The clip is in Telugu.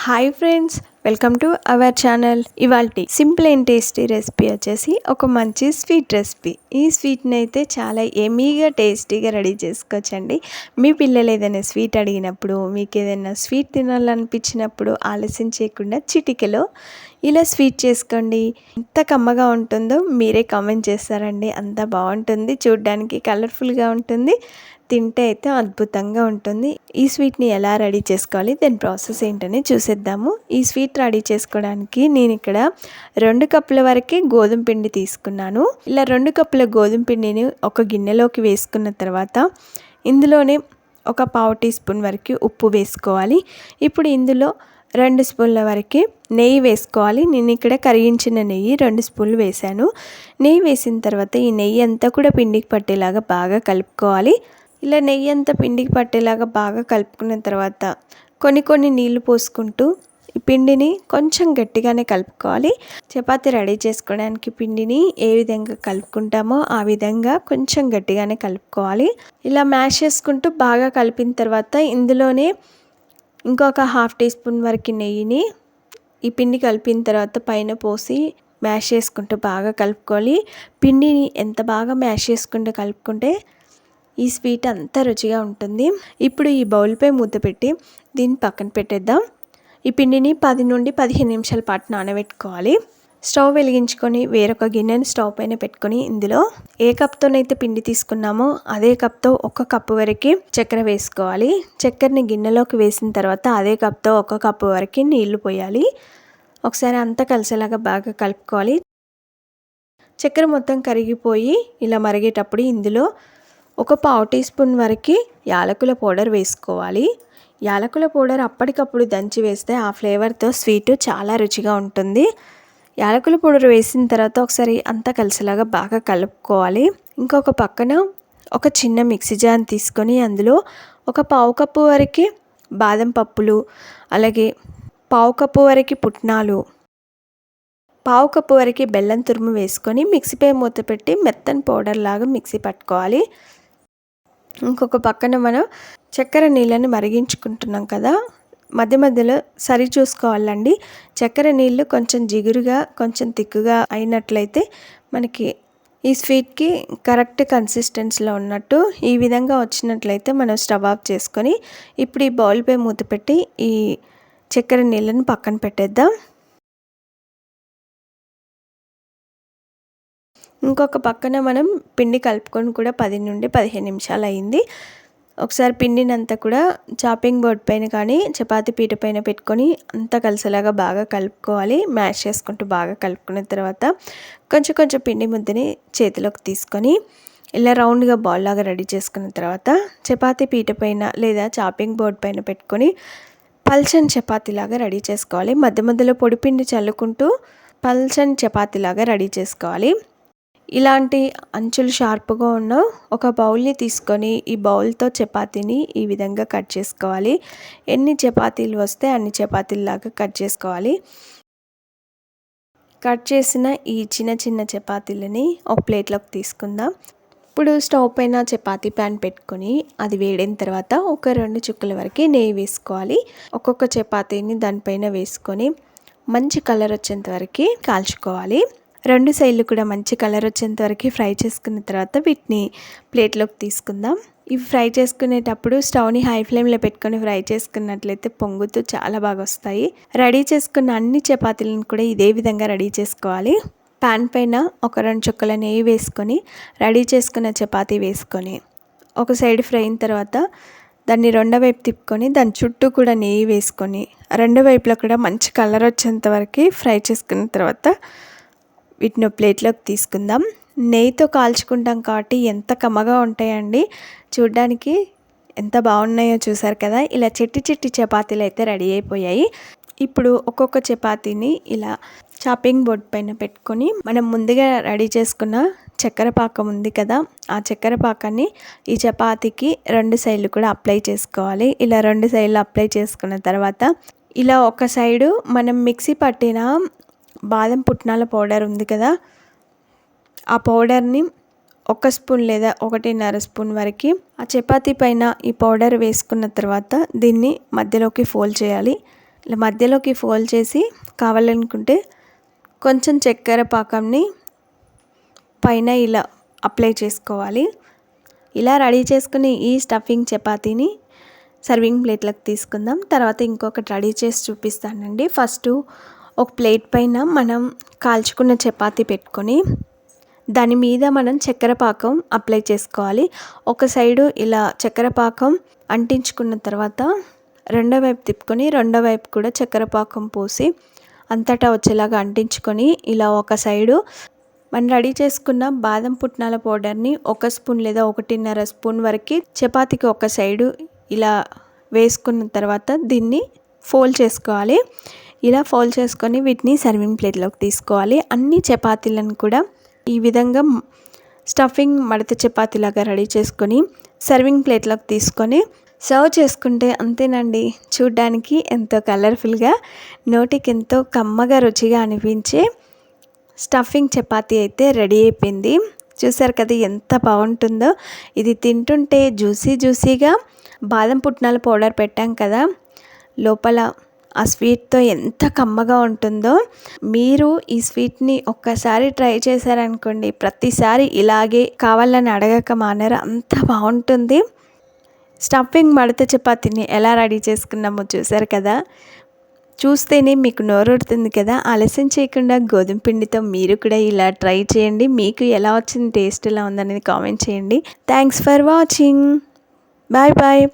Hi friends, welcome to our channel. ఇవాల్టి సింపుల్ అండ్ టేస్టీ రెసిపీ వచ్చేసి ఒక మంచి స్వీట్ రెసిపీ. ఈ స్వీట్ని అయితే చాలా ఎమీగా టేస్టీగా రెడీ చేసుకోవచ్చండి. మీ పిల్లలు ఏదైనా స్వీట్ అడిగినప్పుడు, మీకు ఏదైనా స్వీట్ తినాలనిపించినప్పుడు ఆలస్యం చేయకుండా చిటికెలో ఇలా స్వీట్ చేసుకోండి. ఎంత కమ్మగా ఉంటుందో మీరే కామెంట్ చేస్తారండి. అంత బాగుంటుంది, చూడ్డానికి కలర్ఫుల్గా ఉంటుంది, తింటే అయితే అద్భుతంగా ఉంటుంది. ఈ స్వీట్ని ఎలా రెడీ చేసుకోవాలి, దాని ప్రాసెస్ ఏంటని చూసేద్దాము. ఈ స్వీట్ రెడీ చేసుకోవడానికి నేను ఇక్కడ 2 కప్పుల వరకే గోధుమ పిండి తీసుకున్నాను. ఇలా 2 కప్పుల గోధుమ పిండిని ఒక గిన్నెలోకి వేసుకున్న తర్వాత ఇందులోనే ఒక 1/2 టీ స్పూన్ వరకు ఉప్పు వేసుకోవాలి. ఇప్పుడు ఇందులో 2 స్పూన్ల వరకు నెయ్యి వేసుకోవాలి. నేను ఇక్కడ కరిగించిన నెయ్యి 2 స్పూన్లు వేసాను. నెయ్యి వేసిన తర్వాత ఈ నెయ్యి అంతా కూడా పిండికి పట్టేలాగా బాగా కలుపుకోవాలి. ఇలా నెయ్యి అంతా పిండికి పట్టేలాగా బాగా కలుపుకున్న తర్వాత కొన్ని నీళ్లు పోసుకుంటూ ఈ పిండిని కొంచెం గట్టిగానే కలుపుకోవాలి. చపాతీ రెడీ చేసుకోవడానికి పిండిని ఏ విధంగా కలుపుకుంటామో ఆ విధంగా కొంచెం గట్టిగానే కలుపుకోవాలి. ఇలా మ్యాష్ చేసుకుంటూ బాగా కలిపిన తర్వాత ఇందులోనే ఇంకొక 1/2 టీ స్పూన్ వరకు నెయ్యిని ఈ పిండి కలిపిన తర్వాత పైన పోసి మ్యాష్ చేసుకుంటూ బాగా కలుపుకోవాలి. పిండిని ఎంత బాగా మ్యాష్ చేసుకుంటూ కలుపుకుంటే ఈ స్వీట్ అంతా రుచిగా ఉంటుంది. ఇప్పుడు ఈ బౌల్పై మూత పెట్టి దీన్ని పక్కన పెట్టేద్దాం. ఈ పిండిని 10 నుండి 15 నిమిషాల పాటు నానబెట్టుకోవాలి. స్టవ్ వెలిగించుకొని వేరొక గిన్నెని స్టవ్ పైన పెట్టుకొని ఇందులో ఏ కప్తోనైతే పిండి తీసుకున్నామో అదే కప్తో 1 కప్పు వరకు చక్కెర వేసుకోవాలి. చక్కెరని గిన్నెలోకి వేసిన తర్వాత అదే కప్తో 1 కప్పు వరకు నీళ్లు పోయాలి. ఒకసారి అంతా కలిసేలాగా బాగా కలుపుకోవాలి. చక్కెర మొత్తం కరిగిపోయి ఇలా మరిగేటప్పుడు ఇందులో ఒక 1/2 టీ స్పూన్ వరకు యాలకుల పౌడర్ వేసుకోవాలి. యాలకుల పౌడర్ అప్పటికప్పుడు దంచి వేస్తే ఆ ఫ్లేవర్తో స్వీట్ చాలా రుచిగా ఉంటుంది. యాలకుల పౌడర్ వేసిన తర్వాత ఒకసారి అంతా కలిసేలాగా బాగా కలుపుకోవాలి. ఇంకొక పక్కన ఒక చిన్న మిక్సీ జార్ తీసుకొని అందులో ఒక 1/2 కప్పు వరకు బాదం పప్పులు, అలాగే 1/2 కప్పు వరకు పుట్నాలు, 1/2 కప్పు వరకు బెల్లం తురుము వేసుకొని మిక్సీపై మూత పెట్టి మెత్తని పౌడర్ లాగా మిక్సీ పట్టుకోవాలి. ఇంకొక పక్కన మనం చక్కెర నీళ్ళని మరిగించుకుంటున్నాం కదా, మధ్య మధ్యలో సరి చూసుకోవాలండి. చక్కెర నీళ్ళు కొంచెం జిగురుగా కొంచెం తిక్కుగా అయినట్లయితే మనకి ఈ స్వీట్కి కరెక్ట్ కన్సిస్టెన్సీలో ఉన్నట్టు. ఈ విధంగా వచ్చినట్లయితే మనం స్టవ్ ఆఫ్ చేసుకొని ఇప్పుడు ఈ బౌల్పై మూత పెట్టి ఈ చక్కెర నీళ్ళని పక్కన పెట్టేద్దాం. ఇంకొక పక్కన మనం పిండి కలుపుకొని కూడా 10 నుండి 15 నిమిషాలు అయింది. ఒకసారి పిండిని అంతా కూడా చాపింగ్ బోర్డ్ పైన కానీ చపాతీ పీట పైన పెట్టుకొని అంతా కలిసేలాగా బాగా కలుపుకోవాలి. మ్యాష్ చేసుకుంటూ బాగా కలుపుకున్న తర్వాత కొంచెం పిండి ముద్దని చేతిలోకి తీసుకొని ఇలా రౌండ్గా బాల్ లాగా రెడీ చేసుకున్న తర్వాత చపాతీ పీట పైన లేదా చాపింగ్ బోర్డ్ పైన పెట్టుకొని పల్చని చపాతీలాగా రెడీ చేసుకోవాలి. మధ్య మధ్యలో పొడి పిండి చల్లుకుంటూ పల్చని చపాతీలాగా రెడీ చేసుకోవాలి. ఇలాంటి అంచులు షార్ప్గా ఉన్న ఒక బౌల్ని తీసుకొని ఈ బౌల్తో చపాతీని ఈ విధంగా కట్ చేసుకోవాలి. ఎన్ని చపాతీలు వస్తే అన్ని చపాతీలాగా కట్ చేసుకోవాలి. కట్ చేసిన ఈ చిన్న చపాతీలని ఒక ప్లేట్లోకి తీసుకుందాం. ఇప్పుడు స్టవ్ పైన చపాతీ ప్యాన్ పెట్టుకొని అది వేడిన తర్వాత ఒక 2 చుక్కల వరకు నెయ్యి వేసుకోవాలి. ఒక్కొక్క చపాతీని దానిపైన వేసుకొని మంచి కలర్ వచ్చేంత వరకు కాల్చుకోవాలి. 2 సైడ్లు కూడా మంచి కలర్ వచ్చేంత వరకు ఫ్రై చేసుకున్న తర్వాత వీటిని ప్లేట్లోకి తీసుకుందాం. ఇవి ఫ్రై చేసుకునేటప్పుడు స్టవ్ని హై ఫ్లేమ్లో పెట్టుకొని ఫ్రై చేసుకున్నట్లయితే పొంగుతూ చాలా బాగా వస్తాయి. రెడీ చేసుకున్న అన్ని చపాతీలను కూడా ఇదే విధంగా రెడీ చేసుకోవాలి. ప్యాన్ పైన ఒక 2 చుక్కల నెయ్యి వేసుకొని రెడీ చేసుకున్న చపాతీ వేసుకొని ఒక సైడ్ ఫ్రై అయిన తర్వాత దాన్ని రెండో వైపు తిప్పుకొని దాని చుట్టూ కూడా నెయ్యి వేసుకొని రెండు వైపులా కూడా మంచి కలర్ వచ్చేంత వరకు ఫ్రై చేసుకున్న తర్వాత వీటిని ప్లేట్లోకి తీసుకుందాం. నెయ్యితో కాల్చుకుంటాం కాబట్టి ఎంత కమ్మగా ఉంటాయండి. చూడ్డానికి ఎంత బాగున్నాయో చూసారు కదా. ఇలా చిట్టి చపాతీలు అయితే రెడీ అయిపోయాయి. ఇప్పుడు ఒక్కొక్క చపాతీని ఇలా చాపింగ్ బోర్డ్ పైన పెట్టుకొని మనం ముందుగా రెడీ చేసుకున్న చక్కెర పాకం ఉంది కదా, ఆ చక్కెర పాకాన్ని ఈ చపాతీకి 2 సైడ్లు కూడా అప్లై చేసుకోవాలి. ఇలా 2 సైడ్లు అప్లై చేసుకున్న తర్వాత ఇలా ఒక సైడు మనం మిక్సీ పట్టిన బాదం పుట్నాల పౌడర్ ఉంది కదా, ఆ పౌడర్ని 1 స్పూన్ లేదా 1.5 స్పూన్ వరకు ఆ చపాతీ పైన ఈ పౌడర్ వేసుకున్న తర్వాత దీన్ని మధ్యలోకి ఫోల్డ్ చేయాలి. ఇలా మధ్యలోకి ఫోల్డ్ చేసి కావాలనుకుంటే కొంచెం చక్కెర పాకంని పైన ఇలా అప్లై చేసుకోవాలి. ఇలా రెడీ చేసుకుని ఈ స్టఫింగ్ చపాతీని సర్వింగ్ ప్లేట్లకు తీసుకుందాం. తర్వాత ఇంకొకటి రెడీ చేసి చూపిస్తానండి. ఫస్ట్ ఒక ప్లేట్ పైన మనం కాల్చుకున్న చపాతీ పెట్టుకొని దాని మీద మనం చక్కెర పాకం అప్లై చేసుకోవాలి. ఒక సైడు ఇలా చక్కెర పాకం అంటించుకున్న తర్వాత రెండో వైపు తిప్పుకొని రెండో వైపు కూడా చక్కెర పాకం పోసి అంతటా వచ్చేలాగా అంటించుకొని ఇలా ఒక సైడు మనం రెడీ చేసుకున్న బాదం పుట్నాల పౌడర్ని 1 స్పూన్ లేదా 1.5 స్పూన్ వరకు చపాతీకి ఒక సైడు ఇలా వేసుకున్న తర్వాత దీన్ని ఫోల్డ్ చేసుకోవాలి. ఇలా ఫోల్డ్ చేసుకొని వీటిని సర్వింగ్ ప్లేట్లోకి తీసుకోవాలి. అన్ని చపాతీలను కూడా ఈ విధంగా స్టఫింగ్ మడత చపాతీలాగా రెడీ చేసుకొని సర్వింగ్ ప్లేట్లోకి తీసుకొని సర్వ్ చేసుకుంటే అంతేనండి. చూడ్డానికి ఎంతో కలర్ఫుల్గా నోటికి ఎంతో కమ్మగా రుచిగా అనిపించే స్టఫింగ్ చపాతీ అయితే రెడీ అయిపోయింది. చూసారు కదా ఎంత బాగుంటుందో. ఇది తింటుంటే జ్యూసీగా బాదం పుట్నాల పౌడర్ పెట్టాం కదా, లోపల ఆ స్వీట్తో ఎంత కమ్మగా ఉంటుందో. మీరు ఈ స్వీట్ని ఒక్కసారి ట్రై చేశారనుకోండి, ప్రతిసారి ఇలాగే కావాలని అడగక మానరు, అంత బాగుంటుంది. స్టఫింగ్ మడత చపాతీని ఎలా రెడీ చేసుకున్నామో చూసారు కదా. చూస్తేనే మీకు నోరూరుతుంది కదా. ఆలస్యం చేయకుండా గోధుమ పిండితో మీరు కూడా ఇలా ట్రై చేయండి. మీకు ఎలా వచ్చింది, టేస్ట్ ఎలా ఉందనేది కామెంట్ చేయండి. Thanks for watching. Bye bye.